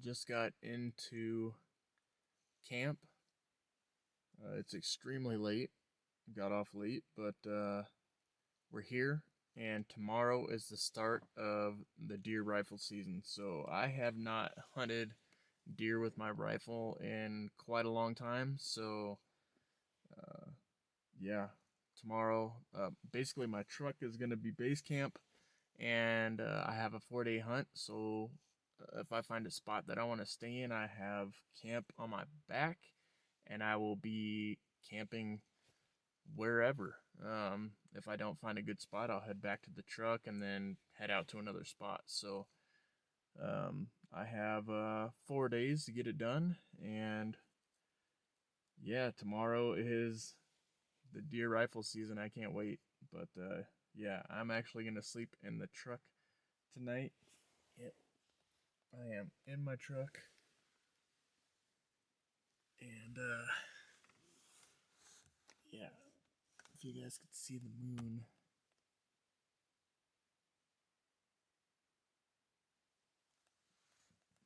just got into camp. It's extremely late. Got off late, but we're here, and tomorrow is the start of the deer rifle season. So I have not hunted deer with my rifle in quite a long time. So uh, yeah, tomorrow, basically my truck is gonna be base camp, and I have a 4-day hunt. So if I find a spot that I want to stay in, I have camp on my back, and I will be camping wherever. If I don't find a good spot, I'll head back to the truck and then head out to another spot. So I have 4 days to get it done, and yeah, tomorrow is the deer rifle season. I can't wait. But yeah, I'm actually gonna sleep in the truck tonight. Yep, I am in my truck, and yeah, if you guys could see the moon,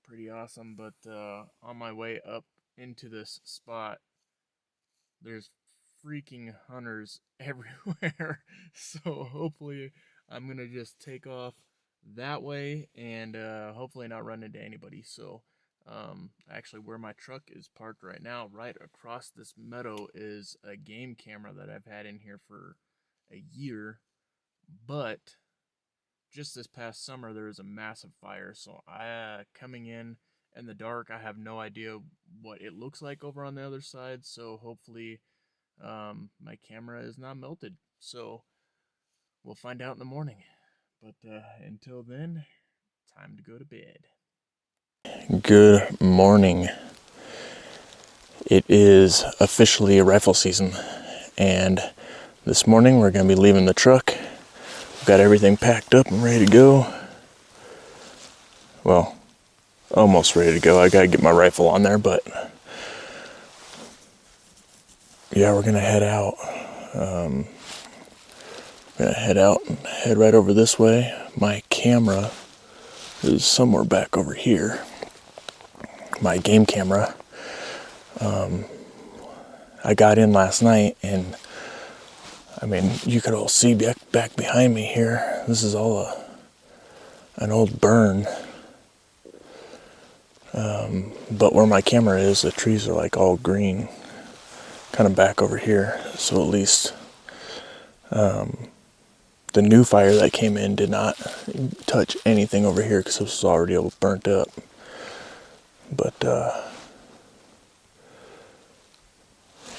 pretty awesome. But on my way up into this spot, there's freaking hunters everywhere. So hopefully, I'm gonna just take off that way and hopefully not run into anybody. So actually, where my truck is parked right now, right across this meadow, is a game camera that I've had in here for a year. But just this past summer, there was a massive fire. So coming in the dark, I have no idea what it looks like over on the other side. So hopefully, my camera is not melted. So we'll find out in the morning. But until then, time to go to bed. Good morning. It is officially a rifle season, and this morning we're going to be leaving the truck. We've got everything packed up and ready to go. Well, almost ready to go. I got to get my rifle on there, but yeah, we're going to head out. We're going to head out and head right over this way. My camera is somewhere back over here. My game camera. I got in last night, and I mean, you could all see back behind me here. This is all an old burn. But where my camera is, the trees are like all green, kind of back over here. So at least the new fire that came in did not touch anything over here because this was already all burnt up. But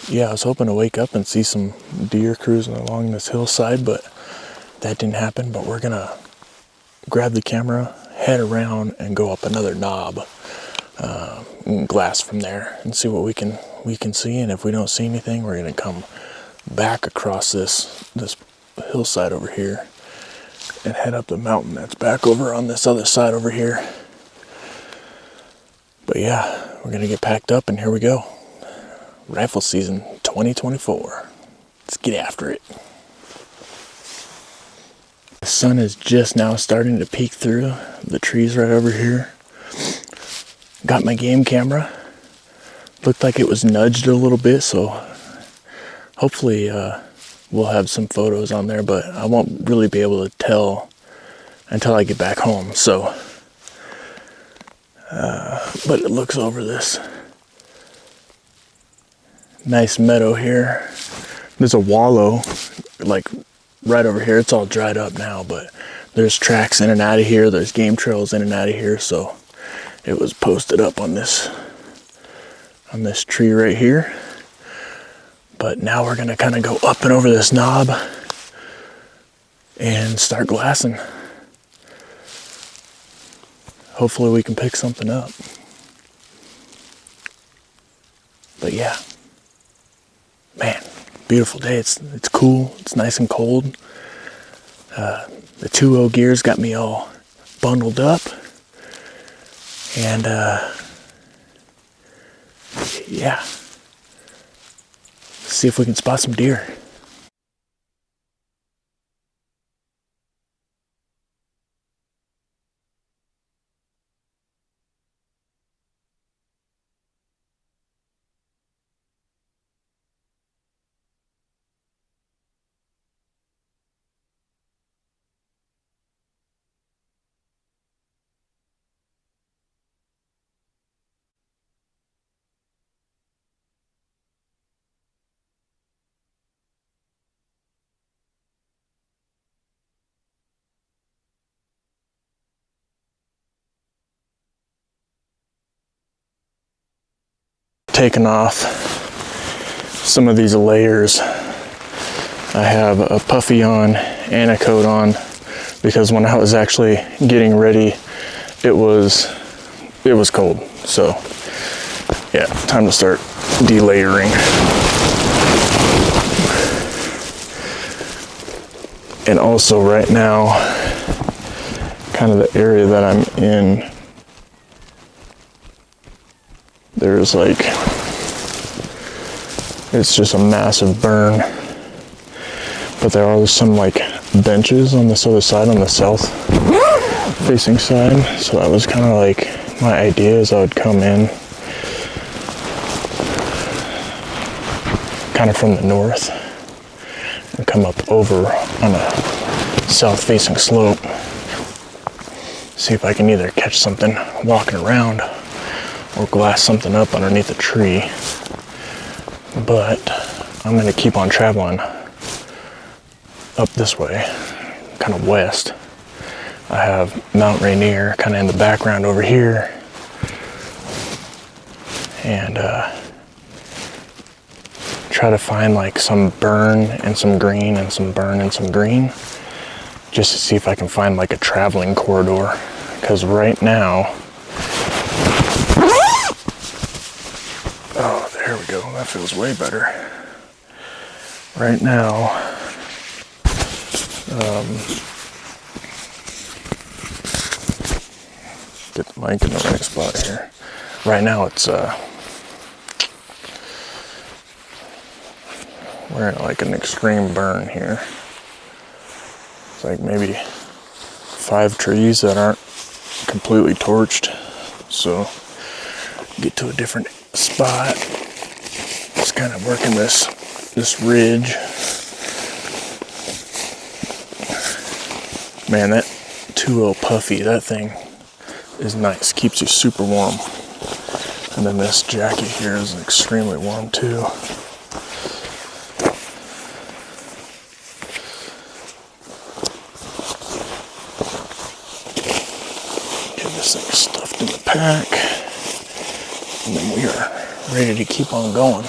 yeah, I was hoping to wake up and see some deer cruising along this hillside, but that didn't happen. But we're gonna grab the camera, head around, and go up another knob, glass from there, and see what we can see. And if we don't see anything, we're gonna come back across this hillside over here and head up the mountain that's back over on this other side over here. But yeah, we're gonna get packed up, and here we go. Rifle season 2024. Let's get after it. The sun is just now starting to peek through the trees right over here. Got my game camera. Looked like it was nudged a little bit, so hopefully we'll have some photos on there, but I won't really be able to tell until I get back home. So, but it looks over this nice meadow here. There's a wallow like right over here. It's all dried up now, but there's tracks in and out of here. There's game trails in and out of here. So it was posted up on this tree right here. But now we're gonna kind of go up and over this knob and start glassing. Hopefully we can pick something up. But yeah, man, beautiful day. It's cool. It's nice and cold. The 2.0 gears got me all bundled up, and yeah, see if we can spot some deer. taken off some of these layers. I have a puffy on and a coat on because when I was actually getting ready, it was cold. So yeah, time to start delayering. And also right now, kind of the area that I'm in, there's like, it's just a massive burn. But there are some like benches on this other side, on the south facing side. So that was kind of like my idea, is I would come in kind of from the north and come up over on a south facing slope. See if I can either catch something walking around or glass something up underneath a tree. But I'm gonna keep on traveling up this way, kind of west. I have Mount Rainier kind of in the background over here. And try to find like some burn and some green and some burn and some green, just to see if I can find like a traveling corridor. Because right now, oh, there we go, that feels way better. Right now, get the mic in the right spot here. Right now it's we're in like an extreme burn here. It's like maybe 5 trees that aren't completely torched. So get to a different spot. Just kind of working this ridge. Man, that 2.0 puffy, that thing is nice. Keeps you super warm. And then this jacket here is extremely warm too. This thing stuffed in the pack, and then we are ready to keep on going.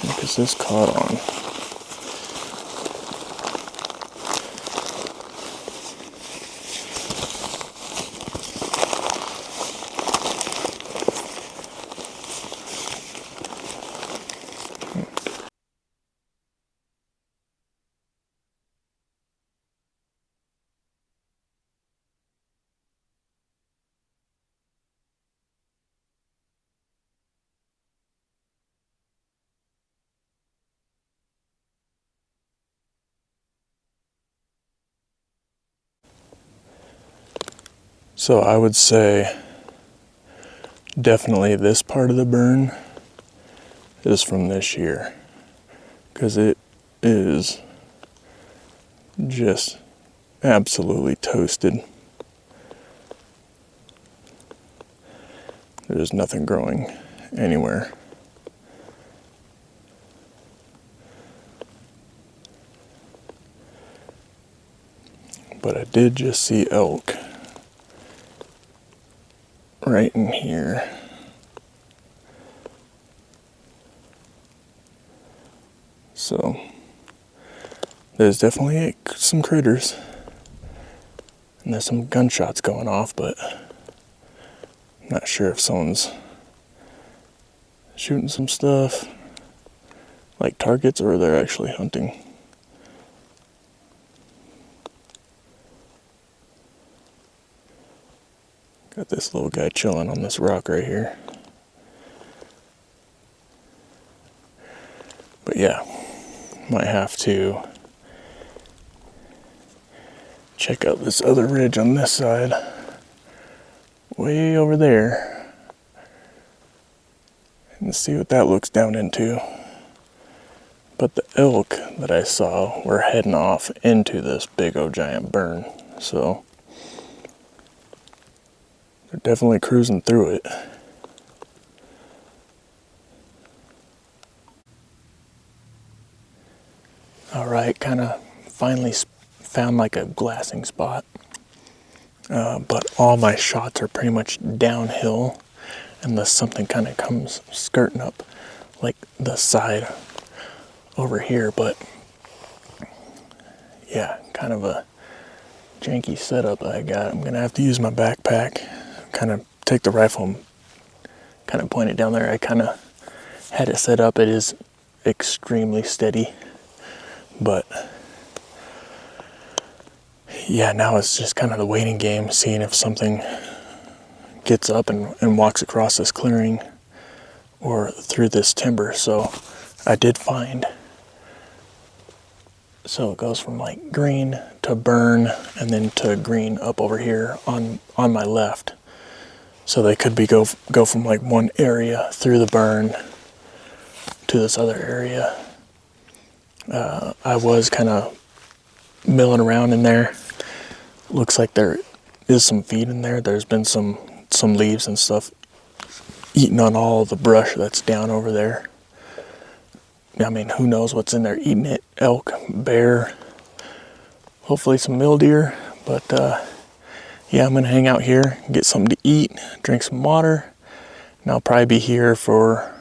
Because this caught on. So I would say definitely this part of the burn is from this year, because it is just absolutely toasted. There's nothing growing anywhere. But I did just see elk right in here. So there's definitely some critters, and there's some gunshots going off, but I'm not sure if someone's shooting some stuff like targets or they're actually hunting. Got this little guy chilling on this rock right here. But yeah, might have to check out this other ridge on this side, way over there, and see what that looks down into. But the elk that I saw were heading off into this big old giant burn, so they're definitely cruising through it. kind of finally found like a glassing spot. But all my shots are pretty much downhill unless something kind of comes skirting up like the side over here. But yeah, kind of a janky setup I got. I'm gonna have to use my backpack, kind of take the rifle and kind of point it down there. I kind of had it set up. It is extremely steady, but yeah, now it's just kind of the waiting game, seeing if something gets up and walks across this clearing or through this timber. So I did find, so it goes from like green to burn and then to green up over here on my left. So they could be go from like one area through the burn to this other area. I was kind of milling around in there. Looks like there is some feed in there. There's been some leaves and stuff eating on all the brush that's down over there. I mean, who knows what's in there eating it? Elk, bear, hopefully some mule deer. But yeah, I'm gonna hang out here, get something to eat, drink some water, and I'll probably be here for,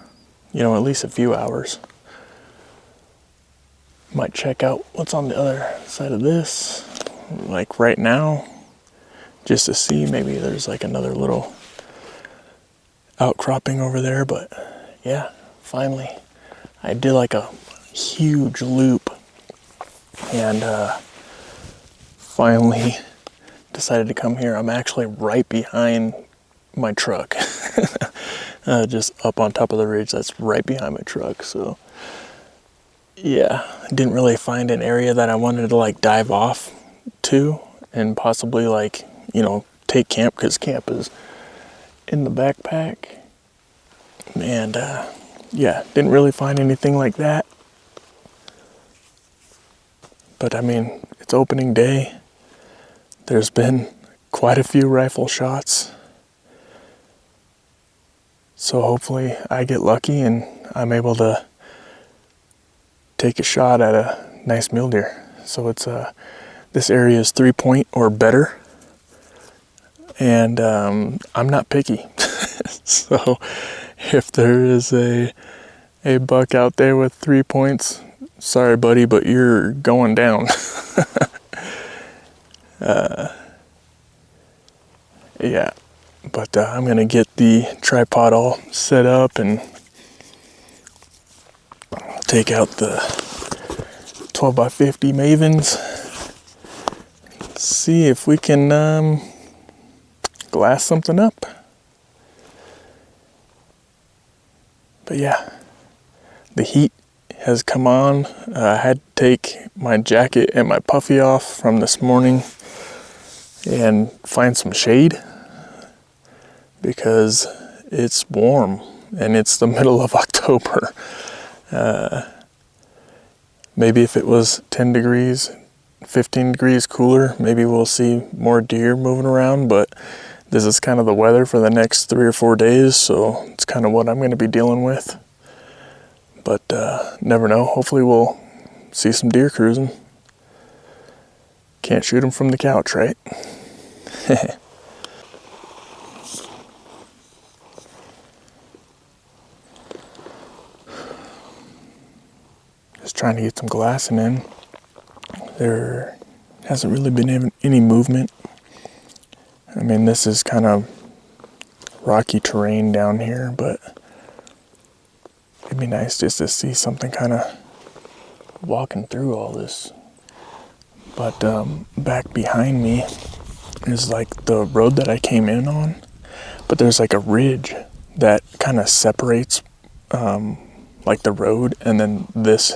at least a few hours. Might check out what's on the other side of this, like right now, just to see maybe there's like another little outcropping over there. But yeah, finally I did like a huge loop and finally decided to come here. I'm actually right behind my truck. Just up on top of the ridge that's right behind my truck. So yeah, I didn't really find an area that I wanted to like dive off to and possibly like, take camp, because camp is in the backpack. And yeah, didn't really find anything like that. But I mean, it's opening day. There's been quite a few rifle shots. So hopefully I get lucky and I'm able to take a shot at a nice mule deer. So it's this area is 3-point or better. And I'm not picky. So if there is a buck out there with 3 points, sorry buddy, but you're going down. Yeah, but I'm gonna get the tripod all set up and take out the 12x50 Mavens. See if we can glass something up. But yeah, the heat has come on. I had to take my jacket and my puffy off from this morning and find some shade because it's warm and it's the middle of October. Maybe if it was 10 degrees, 15 degrees cooler, maybe we'll see more deer moving around, but this is kind of the weather for the next 3 or 4 days, so it's kind of what I'm going to be dealing with. But never know. Hopefully we'll see some deer cruising. Can't shoot them from the couch, right? Just trying to get some glassing in. There hasn't really been any movement. I mean, this is kind of rocky terrain down here, but it'd be nice just to see something kind of walking through all this. But back behind me is like the road that I came in on, but there's like a ridge that kind of separates like the road and then this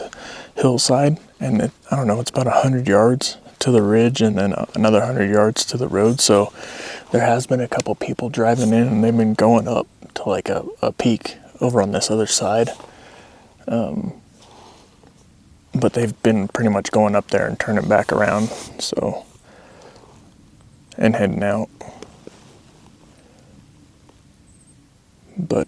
hillside, and I don't know, it's about 100 yards to the ridge and then another 100 yards to the road. So there has been a couple people driving in and they've been going up to like a peak over on this other side. But they've been pretty much going up there and turning back around, so, and heading out. But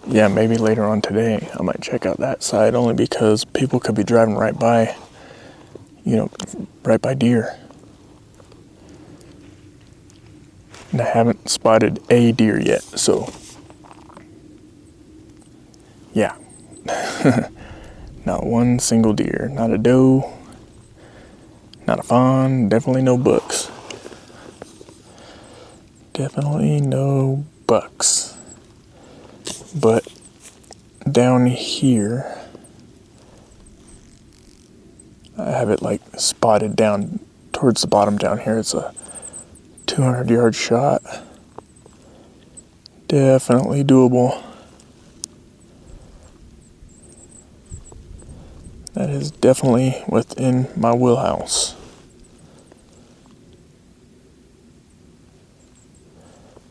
yeah, maybe later on today I might check out that side, only because people could be driving right by, right by deer. And I haven't spotted a deer yet, so yeah. Not one single deer, not a doe, not a fawn, definitely no bucks. Definitely no bucks. But down here, I have it like spotted down towards the bottom down here. It's a 200-yard shot. Definitely doable. That is definitely within my wheelhouse.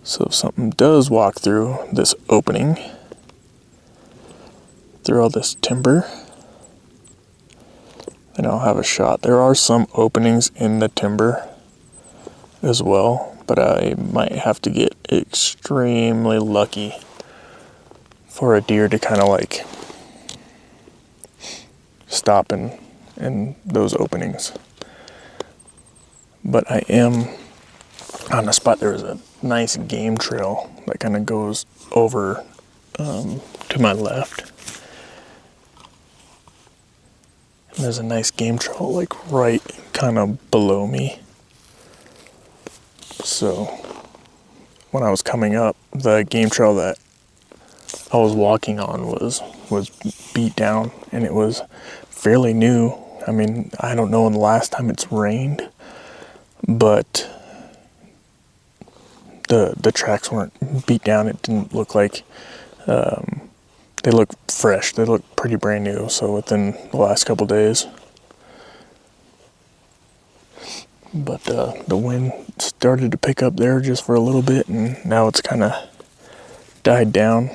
So if something does walk through this opening, through all this timber, then I'll have a shot. There are some openings in the timber as well, but I might have to get extremely lucky for a deer to kind of like stop in those openings. But I am on a spot. There was a nice game trail that kind of goes over to my left. And there's a nice game trail like right kind of below me. So when I was coming up, the game trail that I was walking on was beat down, and it was fairly new. I mean, I don't know when the last time it's rained, but the tracks weren't beat down. It didn't look like they look fresh. They look pretty brand new. So within the last couple days. But the wind started to pick up there just for a little bit, and now it's kind of died down.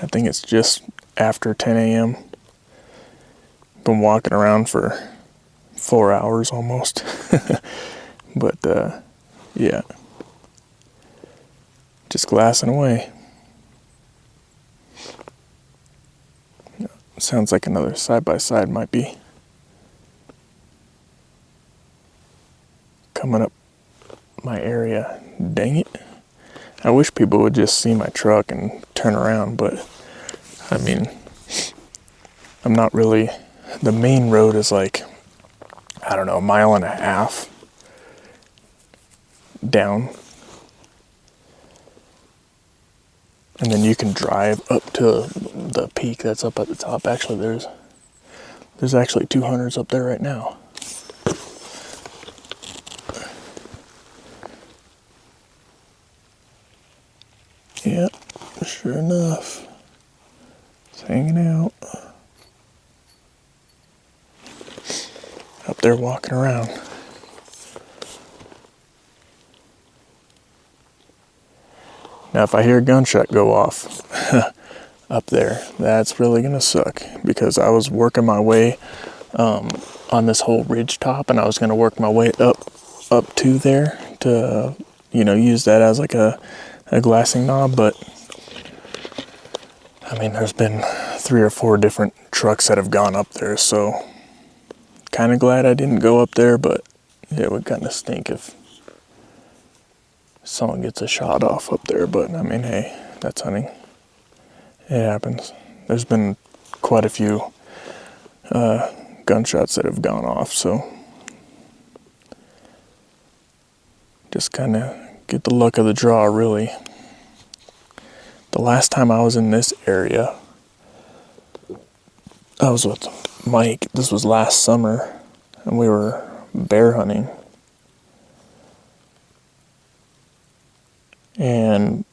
I think it's just after 10 a.m. Been walking around for 4 hours almost. But yeah, just glassing away. Sounds like another side-by-side might be coming up my area. Dang it. I wish people would just see my truck and turn around, but I mean, I'm not really, the main road is like, I don't know, 1.5 miles down. And then you can drive up to the peak that's up at the top. Actually, there's actually 2 hunters up there right now. Yep, sure enough. It's hanging out. Up there walking around. Now if I hear a gunshot go off up there, that's really gonna suck, because I was working my way on this whole ridge top, and I was gonna work my way up to there to use that as like a glassing knob. But I mean, there's been 3 or 4 different trucks that have gone up there, so kind of glad I didn't go up there. But it would kind of stink if someone gets a shot off up there. But I mean, hey, that's hunting. It happens. There's been quite a few gunshots that have gone off, so just kind of get the luck of the draw, really. The last time I was in this area, I was with Mike. This was last summer, and we were bear hunting. And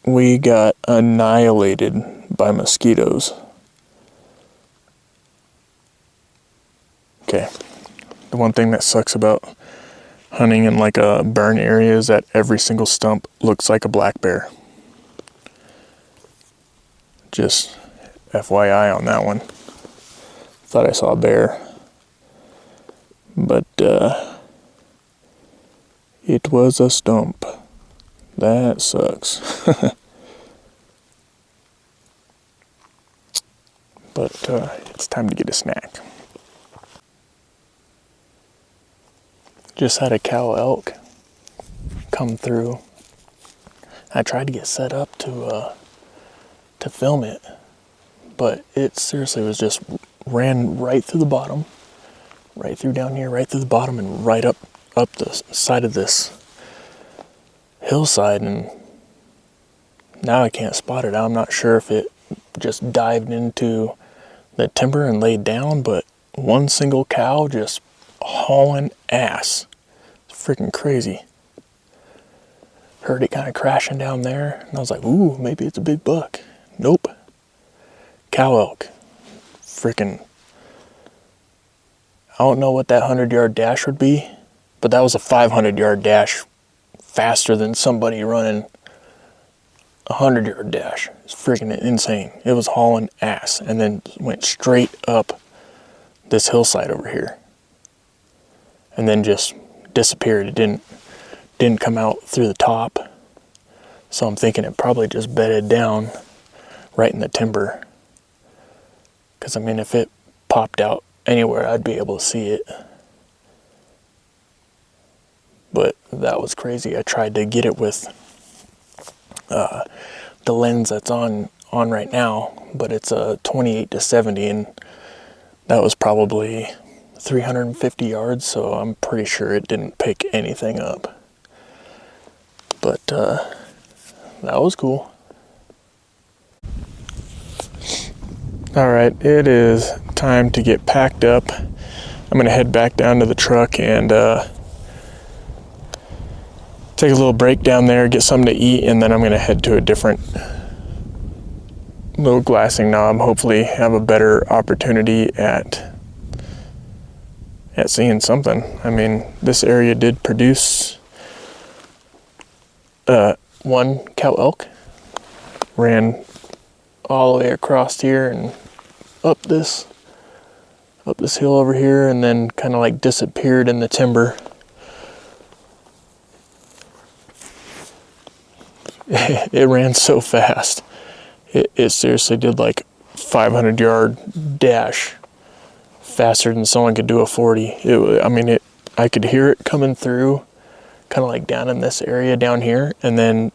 we got annihilated by mosquitoes. Okay, the one thing that sucks about hunting in like a burn area is that every single stump looks like a black bear. Just FYI on that one. Thought I saw a bear, but it was a stump. That sucks. but it's time to get a snack. Just had a cow elk come through. I tried to get set up to film it, but it seriously was just ran right through the bottom, right through down here, right through the bottom, and right up the side of this hillside, and now I can't spot it. I'm not sure if it just dived into the timber and laid down, but one single cow just hauling ass. It's freaking crazy. Heard it kind of crashing down there, and I was like, ooh, maybe it's a big buck. Nope. Cow elk. Freaking, I don't know what that 100-yard dash would be, but that was a 500-yard dash faster than somebody running a 100-yard dash. It's freaking insane. It was hauling ass, and then went straight up this hillside over here, and then just disappeared. It didn't come out through the top, so I'm thinking it probably just bedded down right in the timber, because I mean, if it popped out anywhere, I'd be able to see it. But that was crazy. I tried to get it with the lens that's on right now, but it's a 28-70, and that was probably 350 yards, so I'm pretty sure it didn't pick anything up. But that was cool. All right, it is time to get packed up. I'm gonna head back down to the truck and take a little break down there, get something to eat, and then I'm gonna head to a different little glassing knob. Hopefully have a better opportunity at seeing something. I mean, this area did produce one cow elk, ran all the way across here and up this hill over here, and then kind of like disappeared in the timber. It ran so fast. It seriously did like 500-yard dash faster than someone could do a 40. I could hear it coming through, kind of like down in this area down here, and then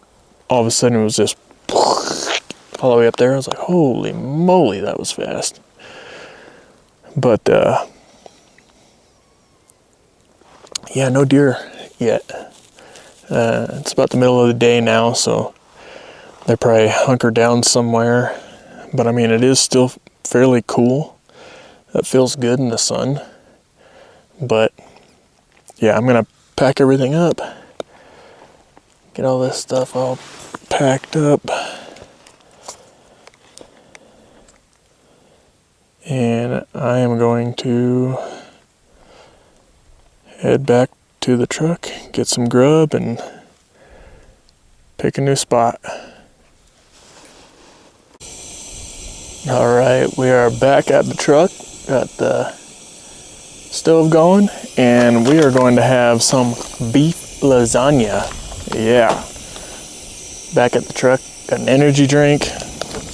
all of a sudden it was just all the way up there. I was like, holy moly, that was fast. But yeah, no deer yet. It's about the middle of the day now, so they're probably hunkered down somewhere. But I mean, it is still fairly cool. It feels good in the sun. But yeah, I'm gonna pack everything up, get all this stuff all packed up, and I am going to head back to the truck, get some grub, and pick a new spot. All right, we are back at the truck, got the stove going, and we are going to have some beef lasagna. Yeah, back at the truck, got an energy drink,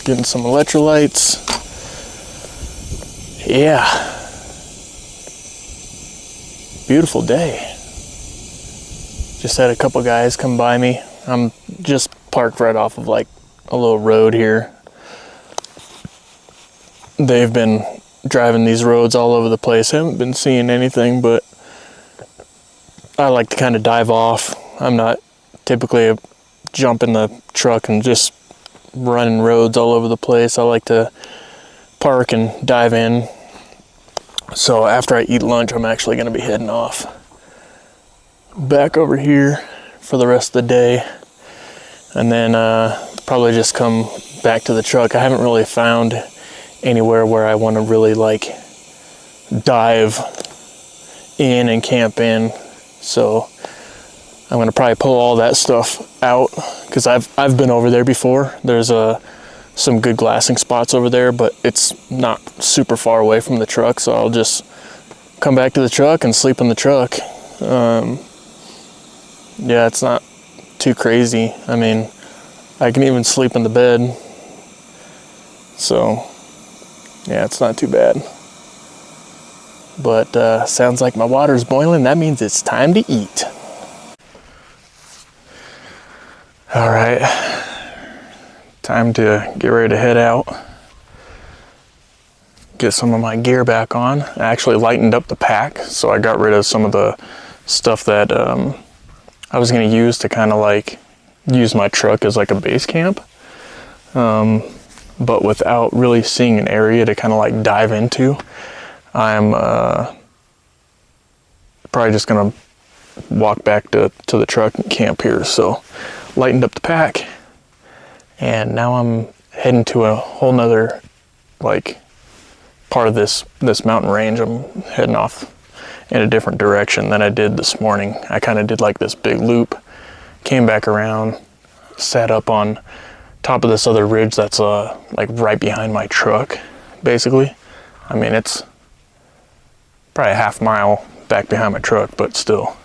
getting some electrolytes. Yeah, beautiful day. Just had a couple guys come by me. I'm just parked right off of like a little road here. They've been driving these roads all over the place. Haven't been seeing anything, but I like to kind of dive off. I'm not typically a jump in the truck and just running roads all over the place. I like to park and dive in. So after I eat lunch, I'm actually going to be heading off back over here for the rest of the day, and then probably just come back to the truck. I haven't really found anywhere where I want to really like dive in and camp in, so I'm going to probably pull all that stuff out, because I've been over there before. There's some good glassing spots over there, but it's not super far away from the truck, so I'll just come back to the truck and sleep in the truck. Yeah, it's not too crazy. I mean, I can even sleep in the bed. So Yeah, it's not too bad. But sounds like my water's boiling. That means it's time to eat. All right, time to get ready to head out. Get some of my gear back on. I actually lightened up the pack, so I got rid of some of the stuff that I was going to use to kind of like use my truck as like a base camp, but without really seeing an area to kind of like dive into. I'm probably just going to walk back to the truck and camp here. So lightened up the pack, and now I'm heading to a whole nother like part of this mountain range. I'm heading off in a different direction than I did this morning. I kind of did like this big loop, came back around, sat up on top of this other ridge that's like right behind my truck, basically. I mean, it's probably a half mile back behind my truck, but still.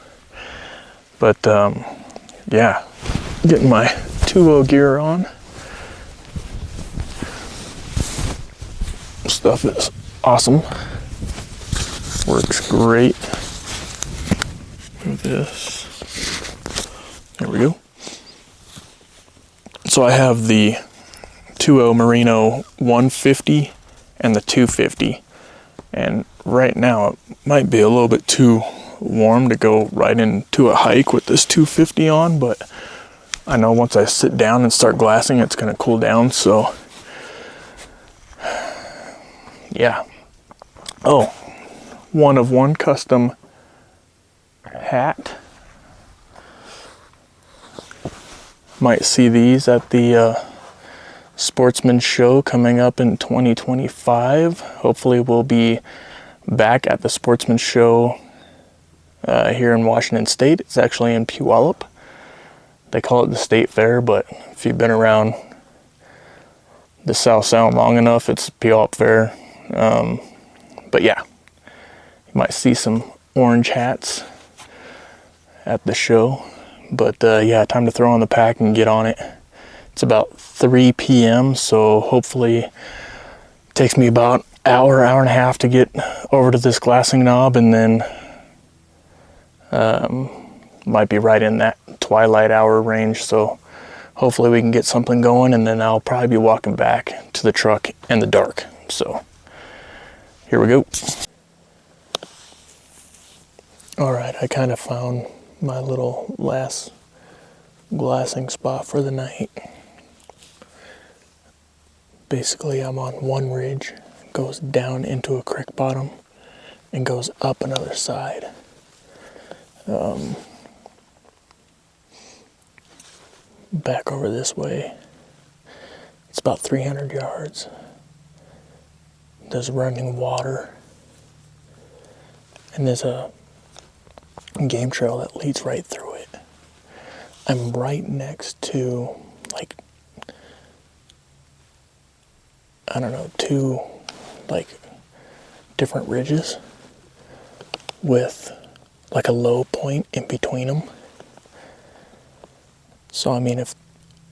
But yeah, getting my 2.0 gear on. Stuff is awesome. Works great. Move this. There we go. So I have the 2.0 Merino 150 and the 250. And right now it might be a little bit too warm to go right into a hike with this 250 on, but I know once I sit down and start glassing, it's going to cool down. So yeah. Oh, one of one custom hat. Might see these at the Sportsman Show coming up in 2025. Hopefully we'll be back at the Sportsman Show here in Washington State. It's actually in Puyallup. They call it the State Fair, but if you've been around the South Sound long enough, it's Puyallup Fair. But yeah, you might see some orange hats at the show. But yeah, time to throw on the pack and get on it. It's about 3 p.m. so hopefully it takes me about hour and a half to get over to this glassing knob, and then might be right in that twilight hour range. So hopefully we can get something going, and then I'll probably be walking back to the truck in the dark. So here we go. All right, I kind of found my little last glassing spot for the night. Basically, I'm on one ridge, goes down into a creek bottom, and goes up another side. Back over this way, it's about 300 yards. There's running water, and there's a game trail that leads right through it. I'm right next to, like, I don't know, two, like, different ridges with, like, a low point in between them. So, I mean, if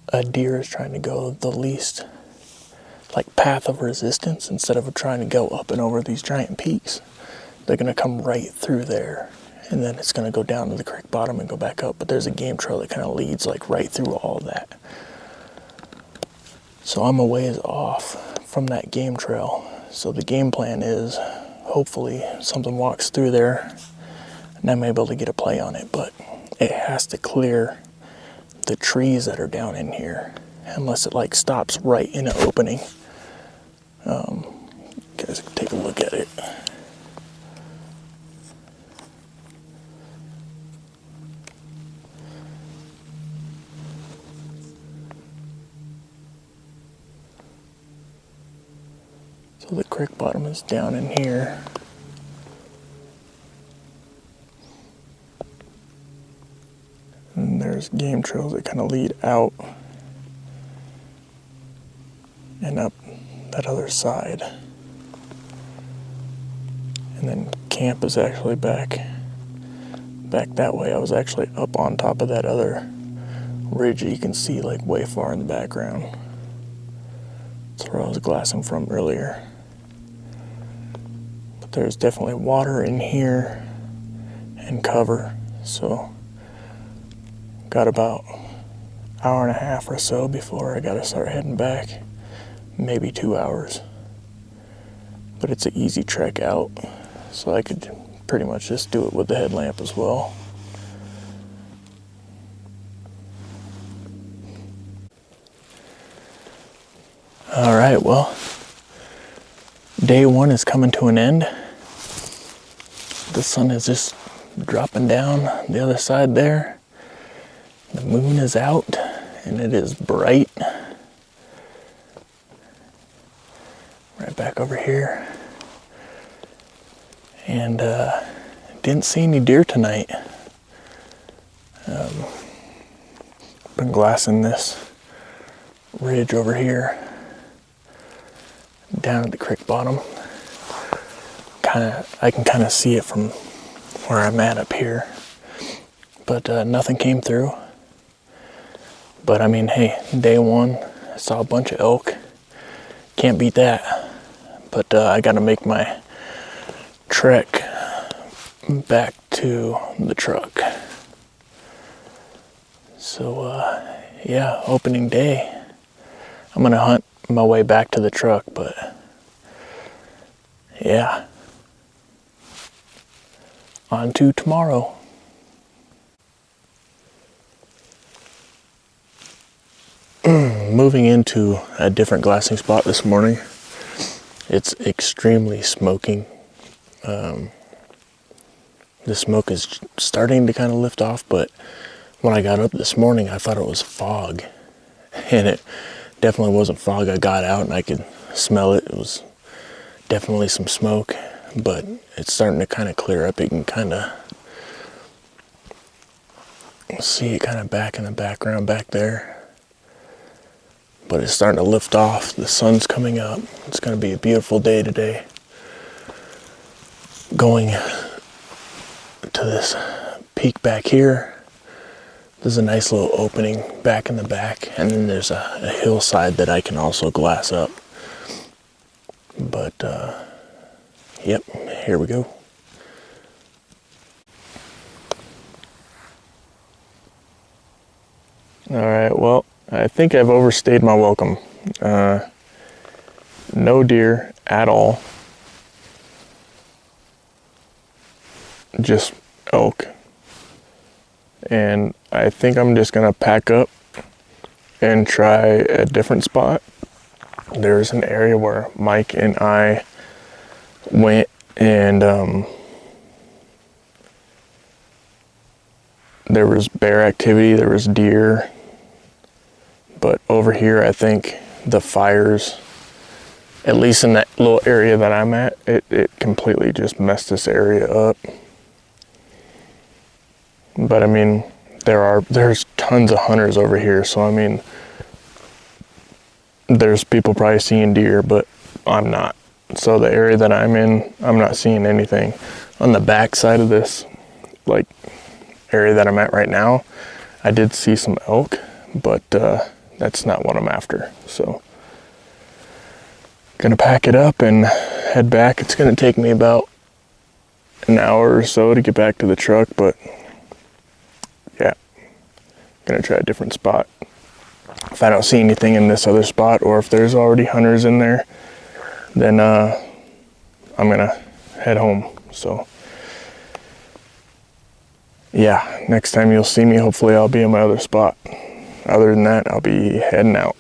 a deer is trying to go the least, like, path of resistance, instead of trying to go up and over these giant peaks, they're going to come right through there. And then it's going to go down to the creek bottom and go back up. But there's a game trail that kind of leads like right through all that. So I'm a ways off from that game trail. So the game plan is hopefully something walks through there and I may be able to get a play on it. But it has to clear the trees that are down in here unless it like stops right in an opening. You guys can take a look at it. So the creek bottom is down in here. And there's game trails that kind of lead out and up that other side. And then camp is actually back that way. I was actually up on top of that other ridge that you can see like way far in the background. That's where I was glassing from earlier. there's definitely water in here and cover. So got about hour and a half or so before I gotta start heading back. Maybe 2 hours. But it's an easy trek out, so I could pretty much just do it with the headlamp as well. All right, well, day one is coming to an end. The sun is just dropping down the other side there. The moon is out and it is bright. Right back over here. And didn't see any deer tonight. Been glassing this ridge over here down at the creek bottom. I can kind of see it from where I'm at up here, but nothing came through. But I mean, hey, day one, I saw a bunch of elk. Can't beat that. But I gotta make my trek back to the truck. So yeah, opening day. I'm gonna hunt my way back to the truck, but yeah. On to tomorrow. Moving into a different glassing spot this morning. It's extremely smoking. The smoke is starting to kind of lift off, but when I got up this morning, I thought it was fog. And it definitely wasn't fog. I got out and I could smell it. It was definitely some smoke, but it's starting to kind of clear up. You can kind of see it kind of back in the background back there. But it's starting to lift off. The sun's coming up. It's going to be a beautiful day today. Going to this peak back here. There's a nice little opening back in the back, and then there's a hillside that I can also glass up. But yep, here we go. All right, well, I think I've overstayed my welcome. No deer at all. Just elk. And I think I'm just gonna pack up and try a different spot. There's an area where Mike and I went, and there was bear activity, there was deer. But over here, I think the fires, at least in that little area that I'm at, it completely just messed this area up. But I mean, there's tons of hunters over here, so I mean, there's people probably seeing deer, but I'm not. So the area that I'm in, I'm not seeing anything. On the back side of this, like, area that I'm at right now, I did see some elk, but that's not what I'm after. So gonna pack it up and head back. It's gonna take me about an hour or so to get back to the truck, but yeah, gonna try a different spot. If I don't see anything in this other spot, or if there's already hunters in there, then I'm gonna head home. So yeah, next time you'll see me, hopefully I'll be in my other spot. Other than that, I'll be heading out.